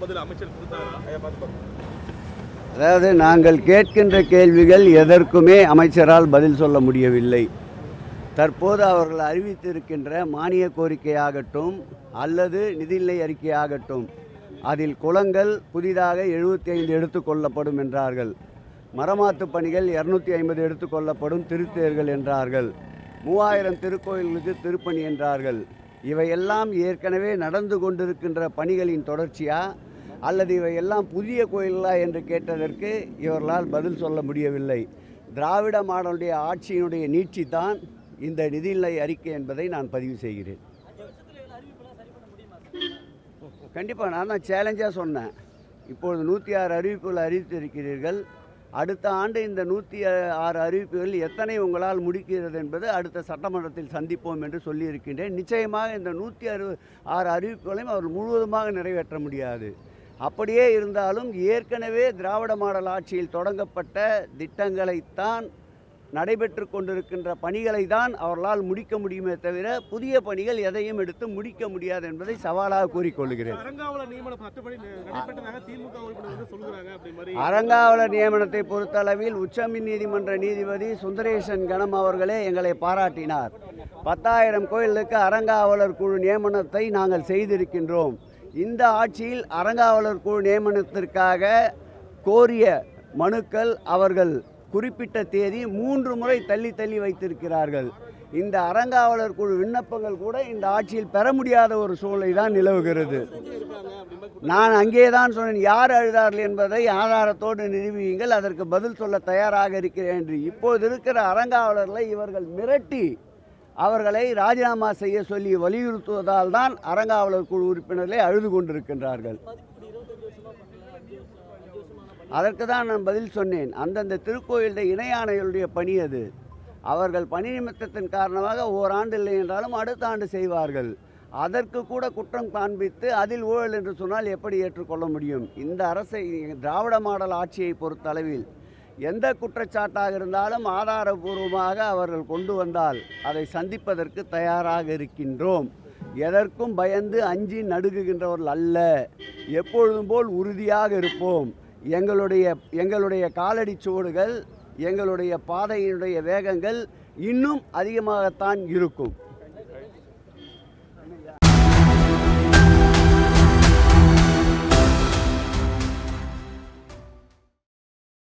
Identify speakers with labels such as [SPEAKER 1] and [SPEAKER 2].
[SPEAKER 1] பதில் அமைச்சர் கொடுத்தாரா?
[SPEAKER 2] அதாவது நாங்கள் கேட்கின்ற கேள்விகள் எதற்குமே அமைச்சரால் பதில் சொல்ல முடியவில்லை. தற்போது அவர்கள் அறிவித்திருக்கின்ற மானிய கோரிக்கையாகட்டும் அல்லது நிதிநிலை அறிக்கையாகட்டும், அதில் குளங்கள் புதிதாக 75 எடுத்துக்கொள்ளப்படும் என்றார்கள். மரமாத்து பணிகள் 250 எடுத்துக்கொள்ளப்படும் திருத்தேர்கள் என்றார்கள். 3000 திருக்கோயில்களுக்கு திருப்பணி என்றார்கள். இவையெல்லாம் ஏற்கனவே நடந்து கொண்டிருக்கின்ற பணிகளின் தொடர்ச்சியா அல்லது இவையெல்லாம் புதிய கோயிலா என்று கேட்டதற்கு இவர்களால் பதில் சொல்ல முடியவில்லை. திராவிட மாடலுடைய ஆட்சியினுடைய நீட்சி தான் இந்த நிதிநிலை அறிக்கை என்பதை நான் பதிவு செய்கிறேன். கண்டிப்பாக நான் தான் சேலஞ்சாக சொன்னேன். இப்பொழுது 106 அறிவிப்புகள் அறிவித்திருக்கிறீர்கள். அடுத்த ஆண்டு இந்த 106 அறிவிப்புகள் எத்தனை உங்களால் முடிக்கிறது என்பது அடுத்த சட்டமன்றத்தில் சந்திப்போம் என்று சொல்லியிருக்கின்றேன். நிச்சயமாக இந்த 106 அறிவிப்புகளையும் அவர் முழுவதுமாக நிறைவேற்ற முடியாது. அப்படியே இருந்தாலும் ஏற்கனவே திராவிட மாடல் ஆட்சியில் தொடங்கப்பட்ட திட்டங்களைத்தான், நடைபெற்று கொண்டிருக்கின்ற பணிகளை தான் அவர்களால் முடிக்க முடியுமே தவிர புதிய பணிகள் எதையும் எடுத்து முடிக்க முடியாது என்பதை சவாலாக கூறிக்கொள்கிறேன். அறங்காவலர் நியமனத்தை பொறுத்தளவில் உச்சநீதிமன்ற நீதிபதி சுந்தரேசன் கணம் அவர்களே எங்களை பாராட்டினார். 10,000 கோயிலுக்கு அறங்காவலர் குழு நியமனத்தை நாங்கள் செய்திருக்கின்றோம். இந்த ஆட்சியில் அறங்காவலர் குழு நியமனத்திற்காக கோரிய மனுக்கள் அவர்கள் குறிப்பிட்ட தேதி 3 முறை தள்ளி வைத்திருக்கிறார்கள். இந்த அறங்காவலர் குழு விண்ணப்பங்கள் கூட இந்த ஆட்சியில் பெற முடியாத ஒரு சூழ்நிலை தான் நிலவுகிறது. நான் அங்கே தான் சொன்னேன், யார் அழுதார்கள் என்பதை ஆதாரத்தோடு நிரூபியுங்கள், அதற்கு பதில் சொல்ல தயாராக இருக்கிறேன் என்று. இப்போது இருக்கிற அறங்காவலர்களை இவர்கள் மிரட்டி அவர்களை ராஜினாமா செய்ய சொல்லி வலியுறுத்துவதால் தான் அறங்காவலர் குழு உறுப்பினர்களை அழுது கொண்டிருக்கின்றார்கள். அதற்கு தான் நான் பதில் சொன்னேன். அந்தந்த திருக்கோயிலுடைய இணை ஆணையருடைய பணி அது. அவர்கள் பணி நிமித்தத்தின் காரணமாக ஓராண்டு இல்லை என்றாலும் அடுத்த ஆண்டு செய்வார்கள். அதற்கு கூட குற்றம் காண்பித்து அதில் ஊழல் என்று சொன்னால் எப்படி ஏற்றுக்கொள்ள முடியும்? இந்த அரசை, திராவிட மாடல் ஆட்சியை பொறுத்தளவில் எந்த குற்றச்சாட்டாக இருந்தாலும் ஆதாரபூர்வமாக அவர்கள் கொண்டு வந்தால் அதை சந்திப்பதற்கு தயாராக இருக்கின்றோம். எதற்கும் பயந்து அஞ்சி நடுங்குகின்றவர்கள் அல்ல. எப்பொழுதும் போல் உறுதியாக இருப்போம். எங்களுடைய காலடி சுவடுகள், எங்களுடைய பாதையினுடைய வேகங்கள் இன்னும் அதிகமாகத்தான் இருக்கும்.